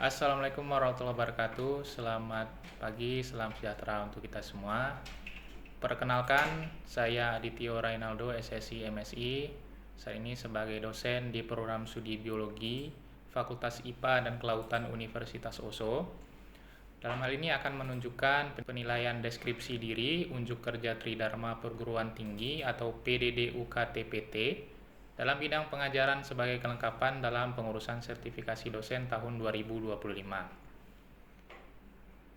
Assalamualaikum warahmatullahi wabarakatuh. Selamat pagi, salam sejahtera untuk kita semua. Perkenalkan, saya Adityo Rainaldo, SSI MSI. Saya ini sebagai dosen di program studi biologi Fakultas IPA dan Kelautan Universitas Oso. Dalam hal ini akan menunjukkan penilaian deskripsi diri unjuk kerja Tridharma Perguruan Tinggi atau PDD-UKT-PT dalam bidang pengajaran sebagai kelengkapan dalam pengurusan sertifikasi dosen tahun 2025.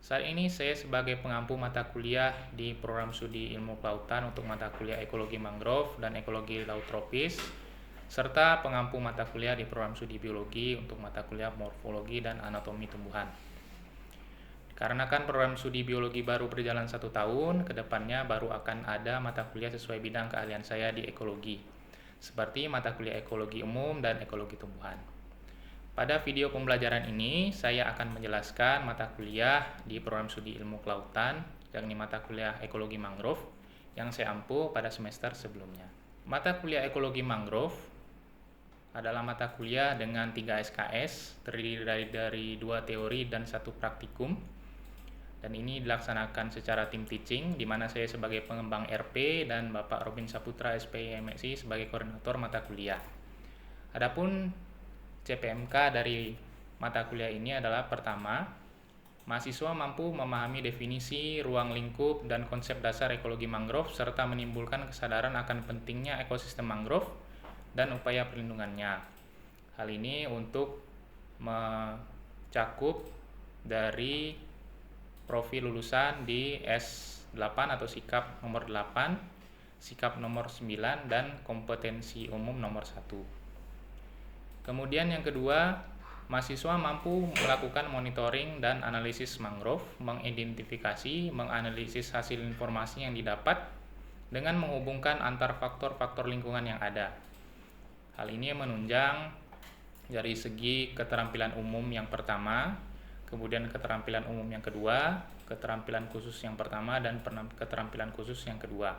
Saat ini saya sebagai pengampu mata kuliah di program studi ilmu kelautan untuk mata kuliah ekologi mangrove dan ekologi laut tropis, serta pengampu mata kuliah di program studi biologi untuk mata kuliah morfologi dan anatomi tumbuhan. Karena kan program studi biologi baru berjalan 1 tahun, kedepannya baru akan ada mata kuliah sesuai bidang keahlian saya di ekologi, seperti mata kuliah ekologi umum dan ekologi tumbuhan. Pada video pembelajaran ini, saya akan menjelaskan mata kuliah di program studi ilmu kelautan, yakni mata kuliah ekologi mangrove, yang saya ampu pada semester sebelumnya. Mata kuliah ekologi mangrove adalah mata kuliah dengan 3 SKS, terdiri dari 2 teori dan 1 praktikum. Dan ini dilaksanakan secara tim teaching, di mana saya sebagai pengembang RP dan Bapak Robin Saputra SPI MSI sebagai koordinator mata kuliah. Adapun CPMK dari mata kuliah ini adalah pertama, mahasiswa mampu memahami definisi, ruang lingkup, dan konsep dasar ekologi mangrove serta menimbulkan kesadaran akan pentingnya ekosistem mangrove dan upaya perlindungannya. Hal ini untuk mencakup dari profil lulusan di S8 atau sikap nomor 8, sikap nomor 9, dan kompetensi umum nomor 1. Kemudian yang kedua, mahasiswa mampu melakukan monitoring dan analisis mangrove, mengidentifikasi, menganalisis hasil informasi yang didapat dengan menghubungkan antar faktor-faktor lingkungan yang ada. Hal ini menunjang dari segi keterampilan umum yang pertama, kemudian keterampilan umum yang kedua, keterampilan khusus yang pertama, dan keterampilan khusus yang kedua.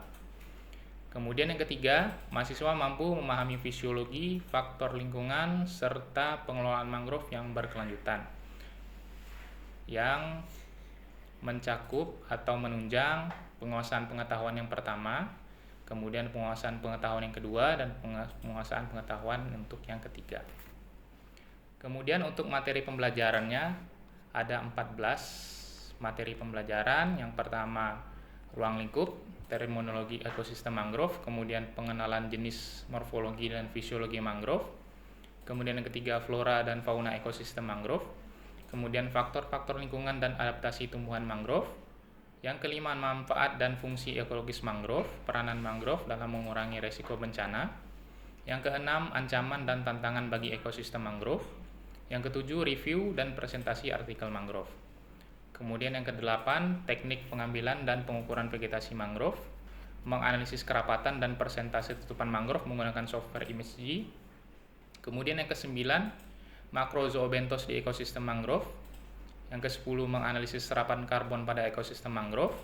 Kemudian yang ketiga, mahasiswa mampu memahami fisiologi, faktor lingkungan, serta pengelolaan mangrove yang berkelanjutan, yang mencakup atau menunjang penguasaan pengetahuan yang pertama, kemudian penguasaan pengetahuan yang kedua, dan penguasaan pengetahuan untuk yang ketiga. Kemudian untuk materi pembelajarannya, ada 14 materi pembelajaran. Yang pertama, ruang lingkup, terminologi ekosistem mangrove, kemudian pengenalan jenis morfologi dan fisiologi mangrove, kemudian yang ketiga, flora dan fauna ekosistem mangrove, kemudian faktor-faktor lingkungan dan adaptasi tumbuhan mangrove, yang kelima, manfaat dan fungsi ekologis mangrove, peranan mangrove dalam mengurangi resiko bencana, yang keenam, ancaman dan tantangan bagi ekosistem mangrove, yang ketujuh, review dan presentasi artikel mangrove. Kemudian yang kedelapan, teknik pengambilan dan pengukuran vegetasi mangrove, menganalisis kerapatan dan persentase tutupan mangrove menggunakan software ImageG. Kemudian yang kesembilan, makrozoobentos di ekosistem mangrove. Yang ke-10, menganalisis serapan karbon pada ekosistem mangrove.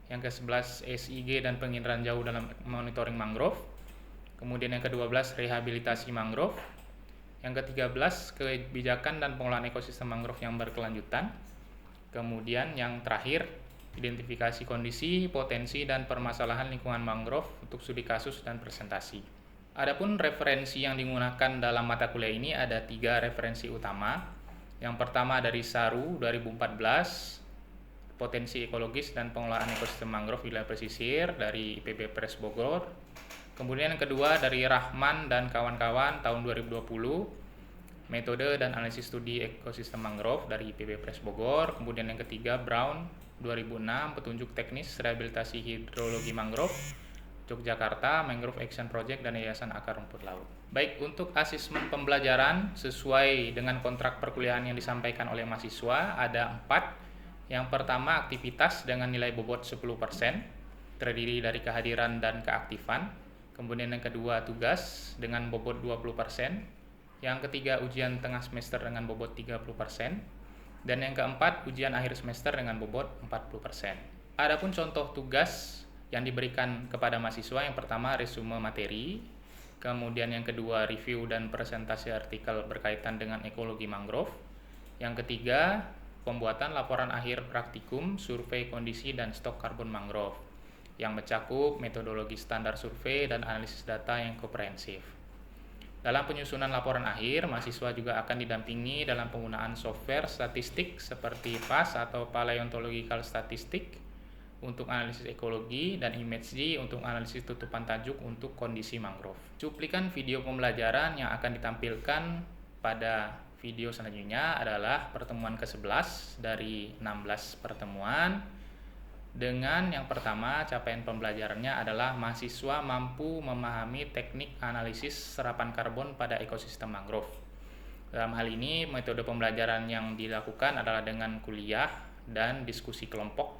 Yang ke-11, SIG dan penginderaan jauh dalam monitoring mangrove. Kemudian yang ke-12, rehabilitasi mangrove. Yang ke-13, kebijakan dan pengelolaan ekosistem mangrove yang berkelanjutan. Kemudian yang terakhir, identifikasi kondisi, potensi, dan permasalahan lingkungan mangrove untuk studi kasus dan presentasi. Adapun referensi yang digunakan dalam mata kuliah ini ada 3 referensi utama. Yang pertama dari SARU 2014, potensi ekologis dan pengelolaan ekosistem mangrove wilayah pesisir dari IPB Pres Bogor. Kemudian yang kedua dari Rahman dan kawan-kawan tahun 2020, metode dan analisis studi ekosistem mangrove dari IPB Pres Bogor. Kemudian yang ketiga, Brown 2006, petunjuk teknis rehabilitasi hidrologi mangrove, Yogyakarta, Mangrove Action Project, dan Yayasan Akar Rumput Laut. Baik, untuk asesmen pembelajaran sesuai dengan kontrak perkuliahan yang disampaikan oleh mahasiswa ada 4. Yang pertama, aktivitas dengan nilai bobot 10%, terdiri dari kehadiran dan keaktifan. Kemudian yang kedua, tugas dengan bobot 20%. Yang ketiga, ujian tengah semester dengan bobot 30%. Dan yang keempat, ujian akhir semester dengan bobot 40%. Adapun contoh tugas yang diberikan kepada mahasiswa, yang pertama, resume materi. Kemudian yang kedua, review dan presentasi artikel berkaitan dengan ekologi mangrove. Yang ketiga, pembuatan laporan akhir praktikum survei kondisi dan stok karbon mangrove yang mencakup metodologi standar survei dan analisis data yang komprehensif. Dalam penyusunan laporan akhir, mahasiswa juga akan didampingi dalam penggunaan software statistik seperti PAS atau Paleontological Statistic untuk analisis ekologi dan ImageG untuk analisis tutupan tajuk untuk kondisi mangrove. Cuplikan video pembelajaran yang akan ditampilkan pada video selanjutnya adalah pertemuan ke-11 dari 16 pertemuan. Dengan yang pertama, capaian pembelajarannya adalah mahasiswa mampu memahami teknik analisis serapan karbon pada ekosistem mangrove. Dalam hal ini, metode pembelajaran yang dilakukan adalah dengan kuliah dan diskusi kelompok.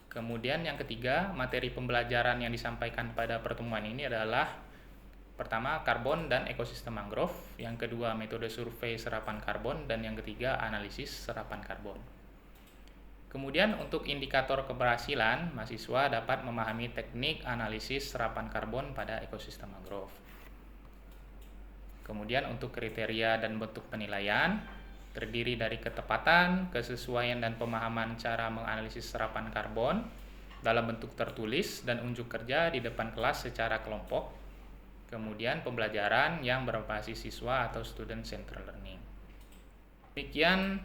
Kemudian yang ketiga, materi pembelajaran yang disampaikan pada pertemuan ini adalah pertama, karbon dan ekosistem mangrove. Yang kedua, metode survei serapan karbon. Dan yang ketiga, analisis serapan karbon. Kemudian untuk indikator keberhasilan, mahasiswa dapat memahami teknik analisis serapan karbon pada ekosistem mangrove. Kemudian untuk kriteria dan bentuk penilaian, terdiri dari ketepatan, kesesuaian dan pemahaman cara menganalisis serapan karbon dalam bentuk tertulis dan unjuk kerja di depan kelas secara kelompok. Kemudian pembelajaran yang berbasis siswa atau student centered learning. Demikian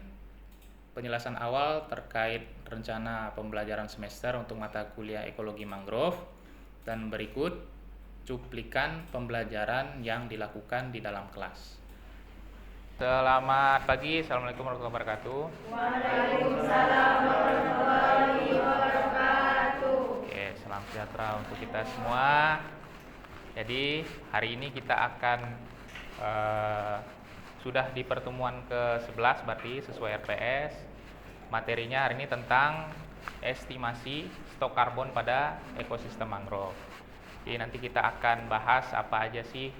penjelasan awal terkait rencana pembelajaran semester untuk mata kuliah ekologi mangrove, dan berikut cuplikan pembelajaran yang dilakukan di dalam kelas. Selamat pagi, Assalamualaikum warahmatullahi wabarakatuh. Waalaikumsalam warahmatullahi wabarakatuh. Oke, salam sejahtera untuk kita semua. Jadi hari ini kita akan sudah di pertemuan ke-11 berarti sesuai RPS. Materinya hari ini tentang estimasi stok karbon pada ekosistem mangrove. Jadi nanti kita akan bahas apa aja sih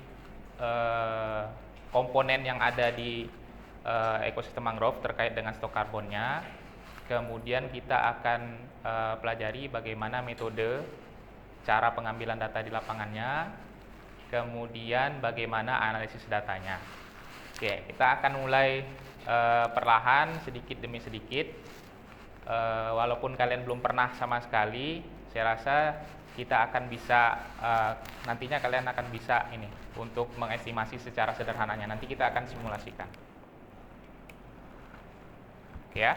komponen yang ada di ekosistem mangrove terkait dengan stok karbonnya. Kemudian kita akan pelajari bagaimana metode cara pengambilan data di lapangannya, kemudian bagaimana analisis datanya. Oke, kita akan mulai perlahan sedikit demi sedikit. Walaupun kalian belum pernah sama sekali, saya rasa kita akan bisa nantinya kalian akan bisa ini untuk mengestimasi secara sederhananya. Nanti kita akan simulasikan. Oke ya.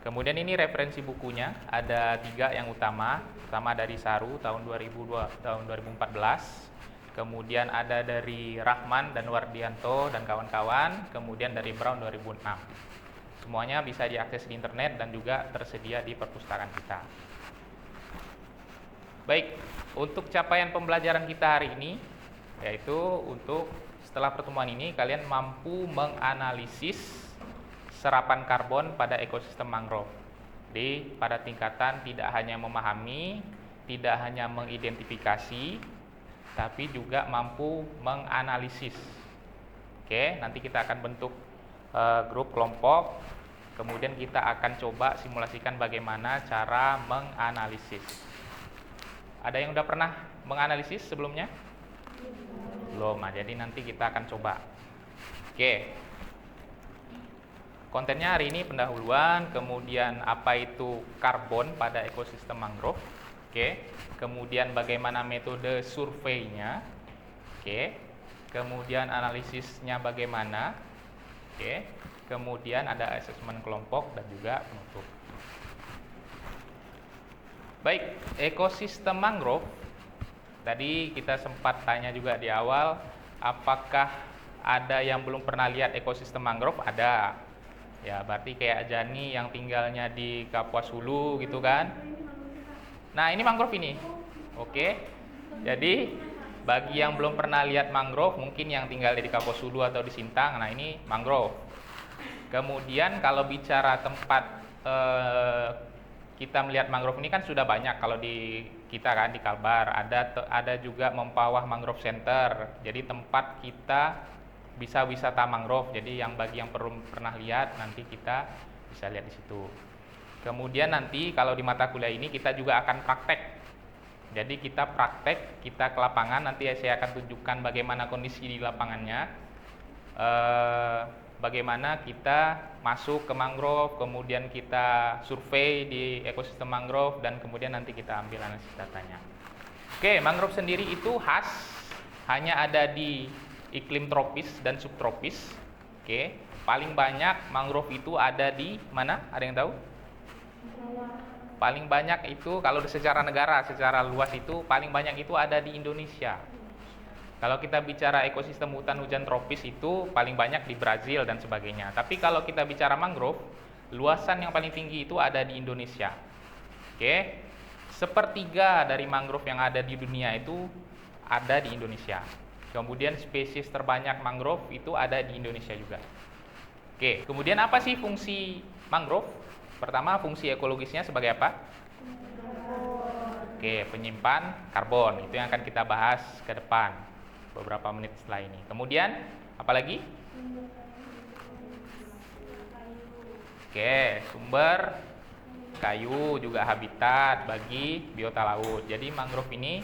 Kemudian ini referensi bukunya, ada 3 yang utama. Pertama dari Saru tahun 2014, kemudian ada dari Rahman dan Wardianto dan kawan-kawan, kemudian dari Brown 2006. Semuanya bisa diakses di internet dan juga tersedia di perpustakaan kita. Baik, untuk capaian pembelajaran kita hari ini, yaitu untuk setelah pertemuan ini kalian mampu menganalisis serapan karbon pada ekosistem mangrove. Jadi pada tingkatan tidak hanya memahami, tidak hanya mengidentifikasi, tapi juga mampu menganalisis. Oke, nanti kita akan bentuk grup kelompok, kemudian kita akan coba simulasikan bagaimana cara menganalisis. Ada yang udah pernah menganalisis sebelumnya? Belum, jadi nanti kita akan coba. Oke. Kontennya hari ini pendahuluan, kemudian apa itu karbon pada ekosistem mangrove, oke. Kemudian bagaimana metode surveinya, oke. Kemudian analisisnya bagaimana, oke. Kemudian ada asesmen kelompok dan juga penutup. Baik, ekosistem mangrove. Tadi kita sempat tanya juga di awal, apakah ada yang belum pernah lihat ekosistem mangrove? Ada. Ya, berarti kayak Jani yang tinggalnya di Kapuas Hulu gitu kan. Nah, ini mangrove ini. Oke. Jadi, bagi yang belum pernah lihat mangrove, mungkin yang tinggal di Kapuas Hulu atau di Sintang, nah ini mangrove. Kemudian kalau bicara tempat kita melihat mangrove ini kan sudah banyak kalau di kita kan di Kalbar. Ada juga Mempawah Mangrove Center. Jadi tempat kita bisa wisata mangrove. Jadi yang bagi yang pernah lihat nanti kita bisa lihat di situ. Kemudian nanti kalau di mata kuliah ini kita juga akan praktek. Jadi kita praktek, kita ke lapangan, nanti saya akan tunjukkan bagaimana kondisi di lapangannya. bagaimana kita masuk ke mangrove, kemudian kita survei di ekosistem mangrove, dan kemudian nanti kita ambil analisis datanya. Oke, mangrove sendiri itu khas hanya ada di iklim tropis dan subtropis. Oke, paling banyak mangrove itu ada di mana? Ada yang tahu? Paling banyak itu kalau secara negara, secara luas itu paling banyak itu ada di Indonesia. Kalau kita bicara ekosistem hutan hujan tropis itu paling banyak di Brazil dan sebagainya. Tapi kalau kita bicara mangrove, luasan yang paling tinggi itu ada di Indonesia. Oke, sepertiga dari mangrove yang ada di dunia itu ada di Indonesia. Kemudian spesies terbanyak mangrove itu ada di Indonesia juga. Oke, kemudian apa sih fungsi mangrove? Pertama, fungsi ekologisnya sebagai apa? Oke, penyimpan karbon. Itu yang akan kita bahas ke depan beberapa menit setelah ini. Kemudian, apa lagi? Oke, sumber kayu, juga habitat bagi biota laut. Jadi mangrove ini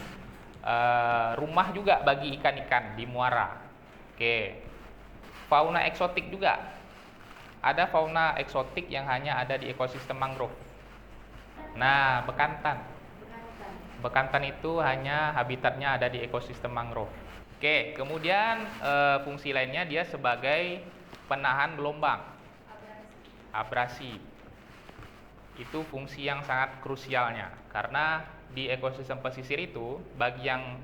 rumah juga bagi ikan-ikan di muara. Oke, fauna eksotik juga. Ada fauna eksotik yang hanya ada di ekosistem mangrove. Nah, bekantan. Bekantan itu hanya habitatnya ada di ekosistem mangrove. Oke, kemudian fungsi lainnya dia sebagai penahan gelombang. Abrasi. Itu fungsi yang sangat krusialnya. Karena di ekosistem pesisir itu, bagi yang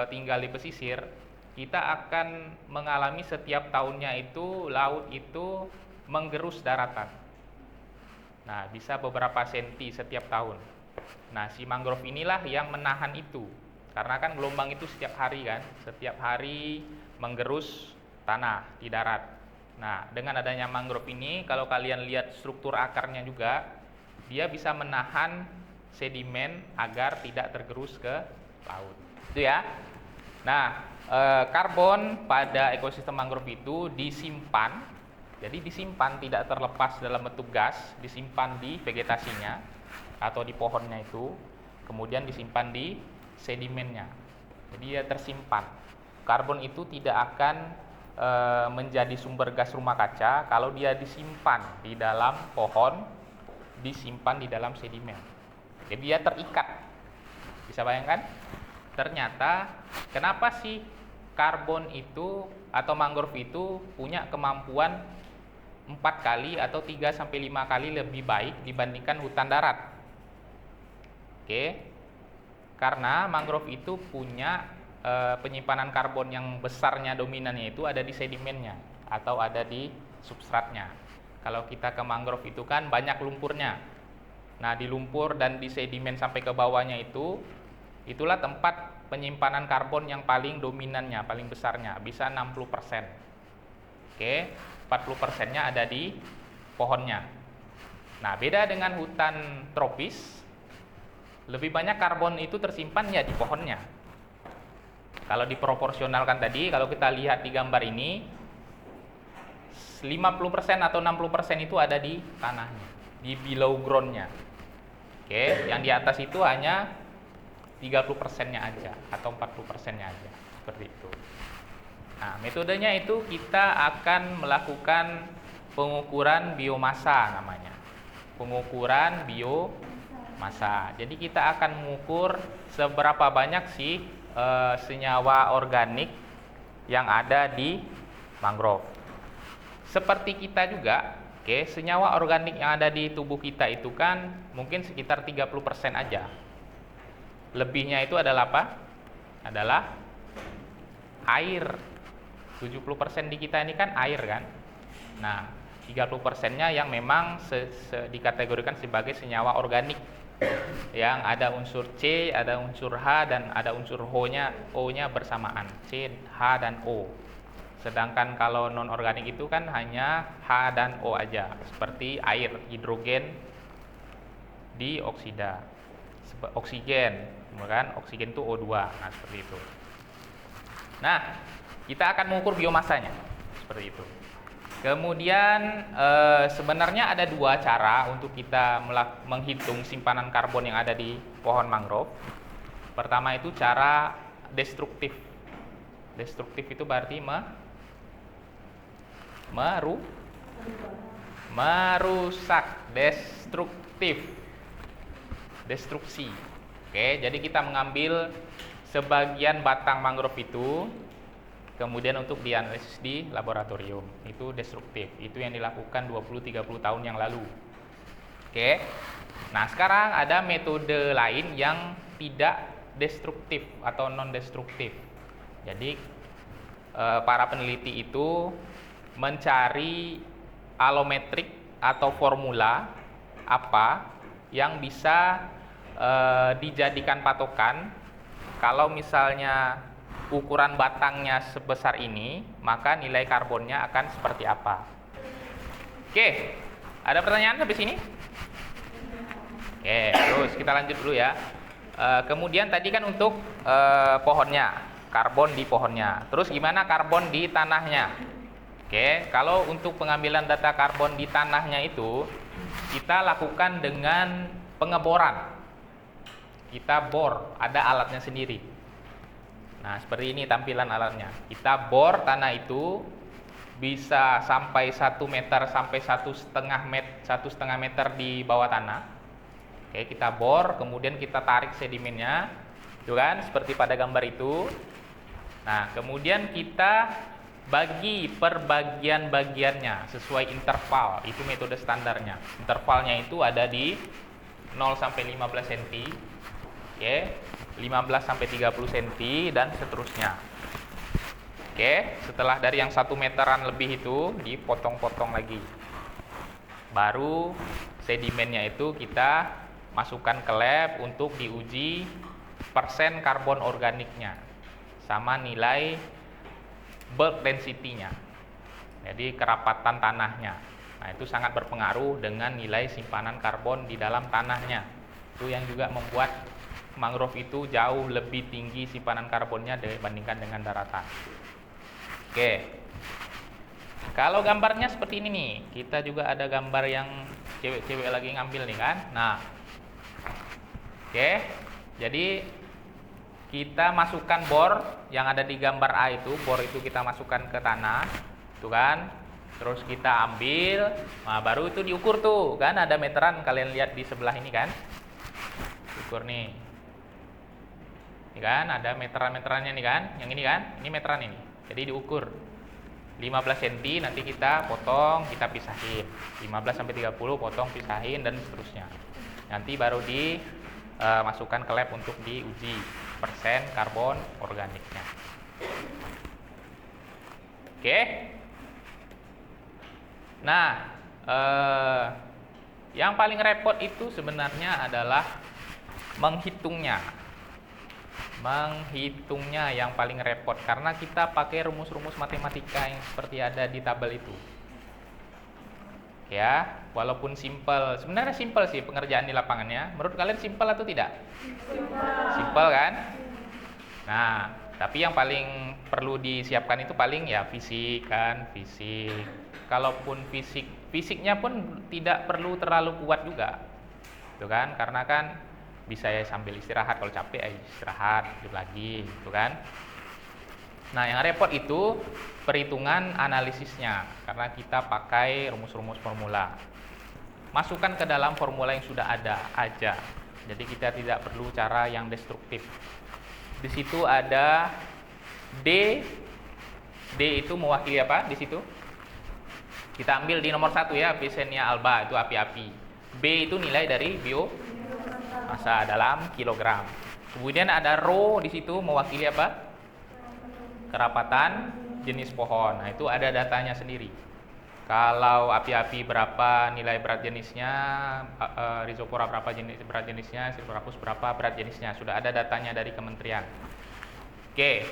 tinggal di pesisir, kita akan mengalami setiap tahunnya itu laut itu menggerus daratan. Nah, bisa beberapa senti setiap tahun. Nah, si mangrove inilah yang menahan itu. Karena kan gelombang itu setiap hari kan, setiap hari menggerus tanah di darat. Nah, dengan adanya mangrove ini, kalau kalian lihat struktur akarnya juga, dia bisa menahan sedimen agar tidak tergerus ke laut. Itu ya. Nah, karbon pada ekosistem mangrove itu disimpan. Jadi disimpan tidak terlepas dalam bentuk gas, disimpan di vegetasinya atau di pohonnya itu, kemudian disimpan di sedimennya. Jadi dia tersimpan. Karbon itu tidak akan menjadi sumber gas rumah kaca kalau dia disimpan di dalam pohon, disimpan di dalam sedimen. Jadi dia terikat. Bisa bayangkan? Ternyata kenapa sih karbon itu atau mangrove itu punya kemampuan 4 kali atau 3 sampai 5 kali lebih baik dibandingkan hutan darat? Oke. Karena mangrove itu punya penyimpanan karbon yang besarnya dominannya itu ada di sedimennya atau ada di substratnya. Kalau kita ke mangrove itu kan banyak lumpurnya. Nah, di lumpur dan di sedimen sampai ke bawahnya itu, itulah tempat penyimpanan karbon yang paling dominannya, paling besarnya, bisa 60%. Oke, 40%-nya ada di pohonnya. Nah, beda dengan hutan tropis, lebih banyak karbon itu tersimpan ya di pohonnya. Kalau diproporsionalkan tadi, kalau kita lihat di gambar ini, 50% atau 60% itu ada di tanahnya, di below ground-nya. Oke, yang di atas itu hanya 30%-nya aja atau 40%-nya aja, seperti itu. Nah, metodenya itu kita akan melakukan pengukuran biomasa namanya. Pengukuran biomasa. Jadi kita akan mengukur seberapa banyak sih senyawa organik yang ada di mangrove. Seperti kita juga, oke, senyawa organik yang ada di tubuh kita itu kan mungkin sekitar 30% aja. Lebihnya itu adalah apa? Adalah air. 70% di kita ini kan air kan. Nah, 30%-nya yang memang dikategorikan sebagai senyawa organik. Yang ada unsur C, ada unsur H, dan ada unsur O-nya bersamaan. C, H, dan O. Sedangkan kalau non-organik itu kan hanya H dan O aja. Seperti air, hidrogen, dioksida. Oksigen, kan? Oksigen itu O2. Nah, seperti itu. Nah, kita akan mengukur biomasanya seperti itu. Kemudian sebenarnya ada 2 cara untuk kita menghitung simpanan karbon yang ada di pohon mangrove. Pertama itu cara destruktif. Destruktif itu berarti merusak, destruksi. Oke, jadi kita mengambil sebagian batang mangrove itu, kemudian untuk dianalisis di laboratorium. Itu destruktif. Itu yang dilakukan 20-30 tahun yang lalu. Oke. Nah, sekarang ada metode lain yang tidak destruktif atau non-destruktif. Jadi para peneliti itu mencari alometrik atau formula apa yang bisa dijadikan patokan. Kalau misalnya ukuran batangnya sebesar ini, maka nilai karbonnya akan seperti apa. Oke, ada pertanyaan sampai sini? Oke, terus kita lanjut dulu ya. Kemudian tadi kan untuk pohonnya, karbon di pohonnya. Terus gimana karbon di tanahnya? Oke, kalau untuk pengambilan data karbon di tanahnya itu, kita lakukan dengan pengeboran. Kita bor, ada alatnya sendiri. Nah, seperti ini tampilan alatnya. Kita bor tanah itu bisa sampai 1 meter sampai 1,5 meter di bawah tanah. Oke, kita bor, kemudian kita tarik sedimennya, itu kan, seperti pada gambar itu. Nah, kemudian kita bagi per bagian-bagiannya sesuai interval. Itu metode standarnya. Intervalnya itu ada di 0 sampai 15 cm. Oke, 15 sampai 30 cm dan seterusnya. Oke, setelah dari yang 1 meteran lebih itu dipotong-potong lagi. Baru sedimennya itu kita masukkan ke lab untuk diuji persen karbon organiknya sama nilai bulk density-nya. Jadi kerapatan tanahnya. Nah, itu sangat berpengaruh dengan nilai simpanan karbon di dalam tanahnya. Itu yang juga membuat mangrove itu jauh lebih tinggi simpanan karbonnya dibandingkan dengan daratan. Oke. Kalau gambarnya seperti ini nih, kita juga ada gambar yang cewek-cewek lagi ngambil nih kan. Nah, oke, jadi kita masukkan bor yang ada di gambar A itu, bor itu kita masukkan ke tanah, tuh kan. Terus kita ambil, nah baru itu diukur tuh, kan ada meteran, kalian lihat di sebelah ini kan. Ukur nih. Ini kan ada meteran-meterannya nih kan, yang ini kan, ini meteran ini. Jadi diukur 15 cm, nanti kita potong, kita pisahin. 15 sampai 30 potong, pisahin dan seterusnya. Nanti baru masukkan ke lab untuk diuji persen karbon organiknya. Oke. Nah, yang paling repot itu sebenarnya adalah menghitungnya yang paling repot karena kita pakai rumus-rumus matematika yang seperti ada di tabel itu. Ya, walaupun simple, sebenarnya simple sih pengerjaan di lapangannya. Menurut kalian simple atau tidak? Simple kan? Nah, tapi yang paling perlu disiapkan itu paling ya fisik kan, fisik. Kalaupun fisiknya pun tidak perlu terlalu kuat juga. Itu kan? Karena kan bisa ya sambil istirahat, kalau capek ya istirahat, hidup lagi, gitu kan. Nah, yang repot itu perhitungan analisisnya, karena kita pakai rumus-rumus formula. Masukkan ke dalam formula yang sudah ada aja. Jadi kita tidak perlu cara yang destruktif. Di situ ada D. D itu mewakili apa di situ? Kita ambil di nomor 1 ya, Vicennia alba, itu api-api. B itu nilai dari biomassa dalam kilogram. Kemudian ada rho di situ mewakili apa? Kerapatan jenis pohon. Nah, itu ada datanya sendiri. Kalau api-api berapa nilai berat jenisnya, Rhizopora berapa berat jenisnya, Silverapus berapa berat jenisnya, sudah ada datanya dari kementerian. Oke.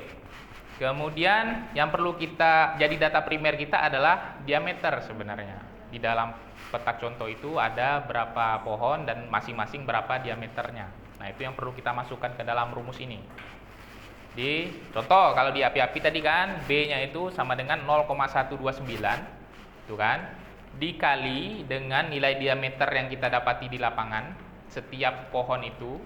Kemudian yang perlu kita jadi data primer kita adalah diameter sebenarnya. Di dalam peta contoh itu ada berapa pohon dan masing-masing berapa diameternya. Nah, itu yang perlu kita masukkan ke dalam rumus ini. Di contoh kalau di api-api tadi kan B-nya itu sama dengan 0,129, itu kan, dikali dengan nilai diameter yang kita dapati di lapangan setiap pohon itu.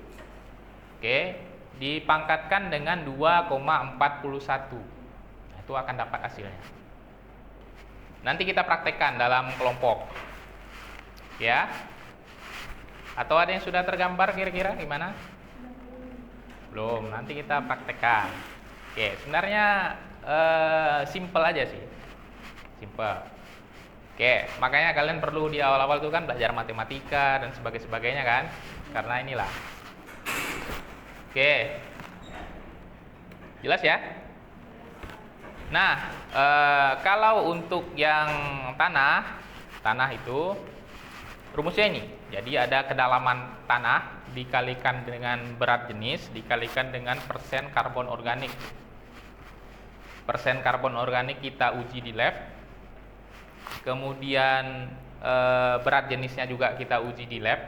Oke, dipangkatkan dengan 2,41. Nah, itu akan dapat hasilnya. Nanti kita praktekkan dalam kelompok. Ya. Atau ada yang sudah tergambar kira-kira gimana? Belum, nanti kita praktekkan. Oke, sebenarnya simple aja sih. Simple. Oke, makanya kalian perlu di awal-awal tuh kan belajar matematika dan sebagainya kan? Karena inilah. Oke. Jelas ya? Nah, kalau untuk yang tanah itu rumusnya ini. Jadi ada kedalaman tanah dikalikan dengan berat jenis dikalikan dengan persen karbon organik. Persen karbon organik kita uji di lab. Kemudian berat jenisnya juga kita uji di lab.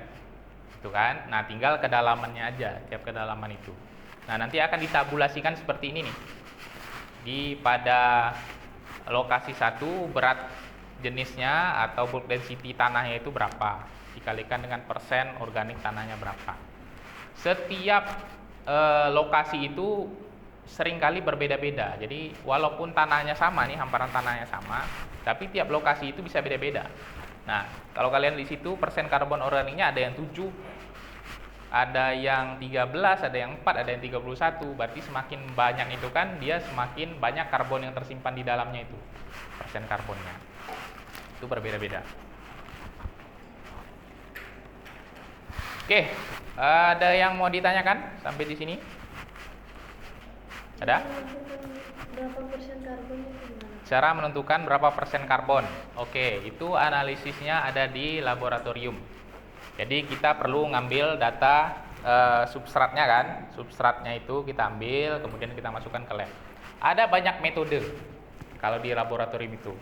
Itu kan. Nah, tinggal kedalamannya aja tiap kedalaman itu. Nah, nanti akan ditabulasikan seperti ini nih. Pada lokasi 1 berat jenisnya atau bulk density tanahnya itu berapa dikalikan dengan persen organik tanahnya berapa. Setiap lokasi itu seringkali berbeda-beda. Jadi walaupun tanahnya sama nih, hamparan tanahnya sama, tapi tiap lokasi itu bisa beda-beda. Nah, kalau kalian di situ persen karbon organiknya ada yang 7, ada yang 13, ada yang 4, ada yang 31. Berarti semakin banyak itu kan dia semakin banyak karbon yang tersimpan di dalamnya itu. Persen karbonnya. Itu berbeda-beda. Oke, ada yang mau ditanyakan sampai di sini? Ada? Berapa persen karbon itu gimana? Cara menentukan berapa persen karbon. Oke, itu analisisnya ada di laboratorium. Jadi kita perlu ngambil data substratnya kan. Substratnya itu kita ambil, kemudian kita masukkan ke lab. Ada banyak metode kalau di laboratorium itu.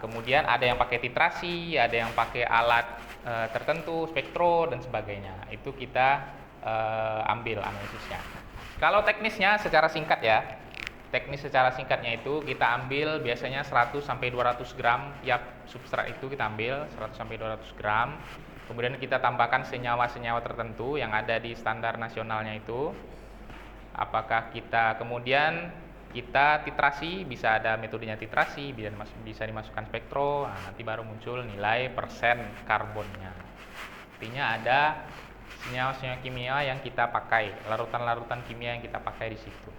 Kemudian ada yang pakai titrasi, ada yang pakai alat tertentu, spektro dan sebagainya. Itu kita ambil analisisnya. Kalau teknisnya secara singkat ya. Teknis secara singkatnya itu kita ambil biasanya 100 sampai 200 gram tiap substrat itu kita ambil 100 sampai 200 gram. Kemudian kita tambahkan senyawa-senyawa tertentu yang ada di standar nasionalnya itu. Apakah kita kemudian kita titrasi, bisa ada metodenya titrasi, bisa dimasukkan spektro, nah, nanti baru muncul nilai persen karbonnya. Artinya ada senyawa-senyawa kimia yang kita pakai, larutan-larutan kimia yang kita pakai di situ.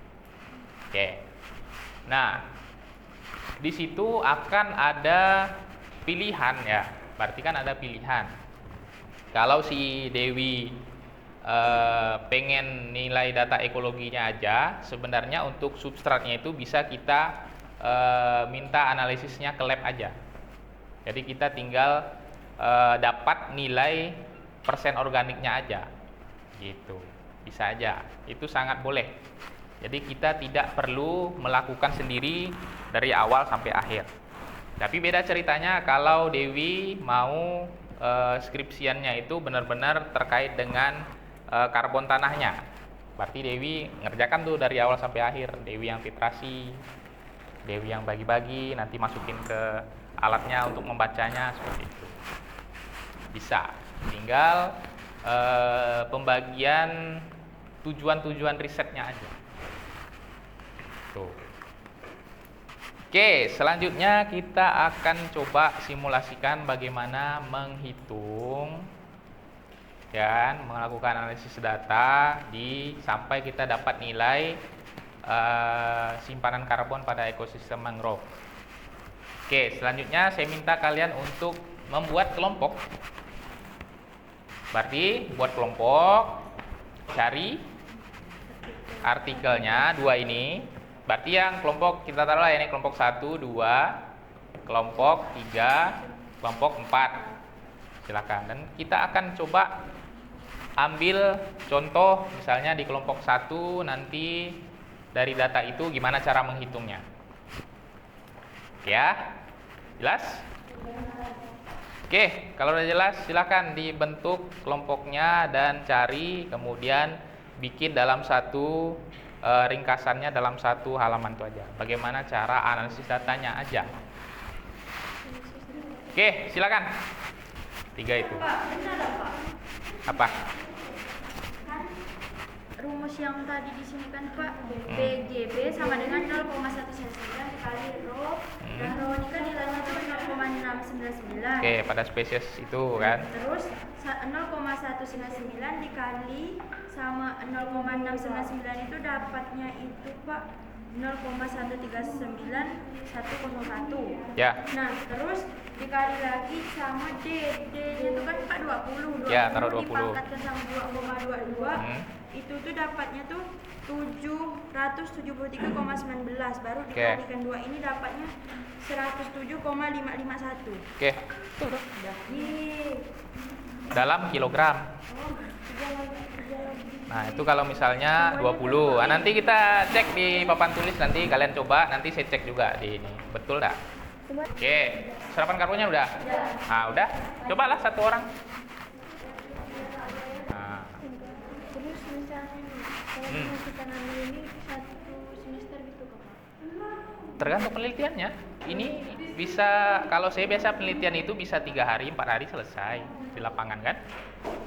Oke. Nah, di situ akan ada pilihan ya. Berarti kan ada pilihan. Kalau si Dewi pengen nilai data ekologinya aja, sebenarnya untuk substratnya itu bisa kita minta analisisnya ke lab aja. Jadi kita tinggal dapat nilai persen organiknya aja. Gitu. Bisa aja. Itu sangat boleh. Jadi kita tidak perlu melakukan sendiri dari awal sampai akhir. Tapi beda ceritanya kalau Dewi mau skripsiannya itu benar-benar terkait dengan karbon tanahnya. Berarti Dewi ngerjakan tuh dari awal sampai akhir. Dewi yang titrasi, Dewi yang bagi-bagi, nanti masukin ke alatnya untuk membacanya seperti itu. Bisa. Tinggal pembagian tujuan-tujuan risetnya aja. Tuh. Oke, selanjutnya kita akan coba simulasikan bagaimana menghitung dan melakukan analisis data sampai kita dapat nilai simpanan karbon pada ekosistem mangrove. Oke, selanjutnya saya minta kalian untuk membuat kelompok. Berarti buat kelompok, cari artikelnya 2 ini. Berarti yang kelompok kita taruh lah ini kelompok 1, 2, kelompok 3, kelompok 4. Silakan. Dan kita akan coba ambil contoh misalnya di kelompok 1 nanti dari data itu gimana cara menghitungnya. Oke ya? Jelas? Oke, kalau udah jelas silakan dibentuk kelompoknya dan cari kemudian bikin dalam satu ringkasannya dalam satu halaman itu aja. Bagaimana cara analisis datanya aja. Oke, silakan. 3 itu. Pak, benar Pak. Apa? rumus yang tadi di sini kan Pak, PGB sama dengan 0,199 dikali rho, dan rho ini kan nilainya itu 0,699. Oke, pada spesies itu kan. Terus 0,199 dikali sama 0,699 itu dapatnya itu Pak 0,139,101. Ya. Nah, terus dikali lagi sama D. D-nya itu kan Pak 20. Ya, taruh 20. Dipangkatkan sama 2,22. Itu tuh dapatnya tuh 773,19. Baru dikalikan 2 ini dapatnya 107,551. Oke. Itu udah. Ih. Dalam kilogram. Nah, itu kalau misalnya 20. Nah, nanti kita cek di papan tulis, nanti kalian coba, nanti saya cek juga di ini. Betul enggak? Oke. Serapan karbonnya udah? Nah, udah. Cobalah satu orang. Nah. Terus misalnya nih, kalau kita ngambil ini 1 semester gitu Pak? Tergantung penelitiannya. Ini bisa, kalau saya biasa penelitian itu bisa 3 hari, 4 hari selesai di lapangan kan.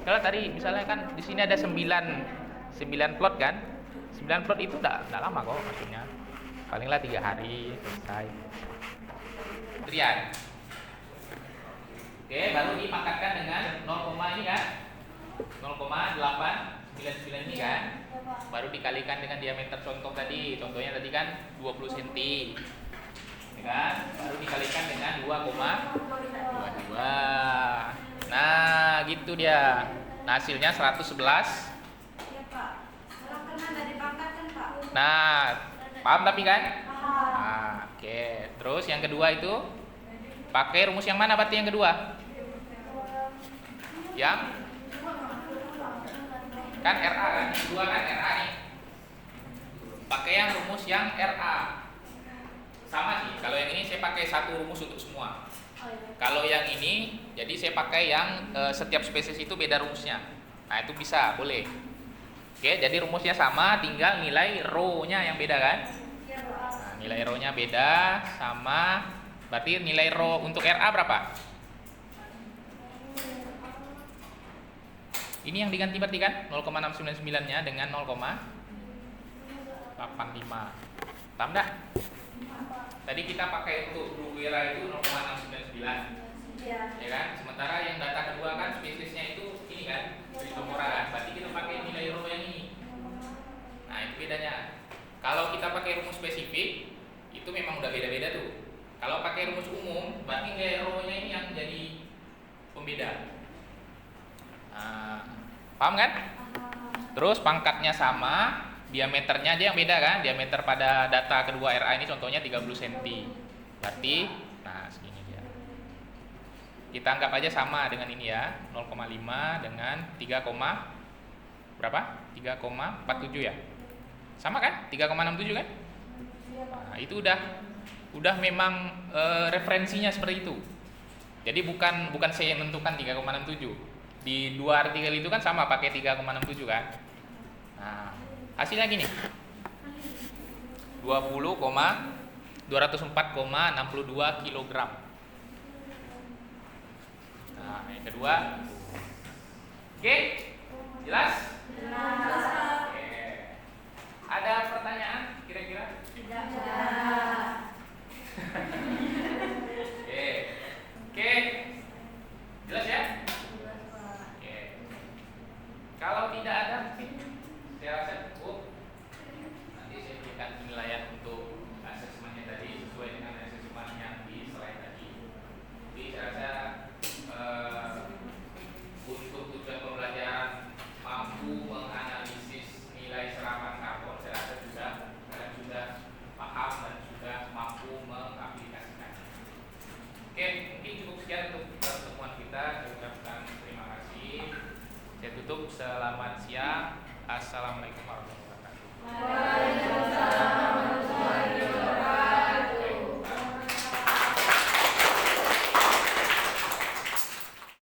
Kalau tadi misalnya kan di sini ada 9 plot kan. 9 plot itu enggak lama kok maksudnya. Palinglah 3 hari selesai. Trian. Oke, baru dipangkatkan dengan 0, ini kan. 0,899 ini kan. Baru dikalikan dengan diameter contoh tadi. Contohnya tadi kan 20 cm. Ya kan? Baru dikalikan dengan 2,22. Nah, gitu dia. Nah, hasilnya 111. Nah, paham tapi kan? Nah, oke. Terus yang kedua itu pakai rumus yang mana berarti yang kedua? Yang kan RA kan? Yang kedua kan RA nih. Pakai yang rumus yang RA. Sama sih. Kalau yang ini saya pakai satu rumus untuk semua. Kalau yang ini, jadi saya pakai yang setiap spesies itu beda rumusnya. Nah, itu bisa, boleh. Oke, jadi rumusnya sama, tinggal nilai rho-nya yang beda kan? Nah, nilai rho-nya beda sama, berarti nilai rho untuk RA berapa? Ini yang diganti berarti kan? 0,699-nya dengan 0,85. Paham dah? Tadi kita pakai untuk Bruguera itu 0,699. Ya kan? Sementara yang data kedua kan spesiesnya itu ini kan, Cryptomora kan. Berarti kita pakai nilai rho yang ini. Nah, itu bedanya. Kalau kita pakai rumus spesifik, itu memang udah beda-beda tuh. Kalau pakai rumus umum, berarti nilai rho-nya ini yang jadi pembeda. Nah, paham kan? Terus pangkatnya sama, diameternya aja yang beda kan? Diameter pada data kedua RA ini contohnya 30 cm. Berarti, nah segini dia. Kita anggap aja sama dengan ini ya, 0,5 dengan 3, berapa? 3,47 ya. Sama kan? 3,67 kan? Nah, itu udah memang referensinya seperti itu. Jadi bukan saya yang menentukan 3,67. Di dua artikel itu kan sama pakai 3,67 kan? Nah, hasilnya gini. 204,62 kg. Nah, yang kedua. Oke? Jelas? Jelas. Oke. Ada pertanyaan kira-kira? Tidak. Oke. Jelas ya? Oke. Kalau tidak ada mungkin saya rasa cukup. Nanti saya berikan penilaian untuk asesmennya tadi sesuai dengan asesmen yang di slide tadi. Jadi saya rasa untuk tujuan pembelajaran mampu menganalisis nilai serapan karbon, saya rasa kalian sudah paham dan sudah mampu mengaplikasikan. Oke, mungkin cukup sekian untuk pertemuan kita. Saya ucapkan terima kasih. Saya tutup. Selamat siang. Assalamualaikum warahmatullahi wabarakatuh.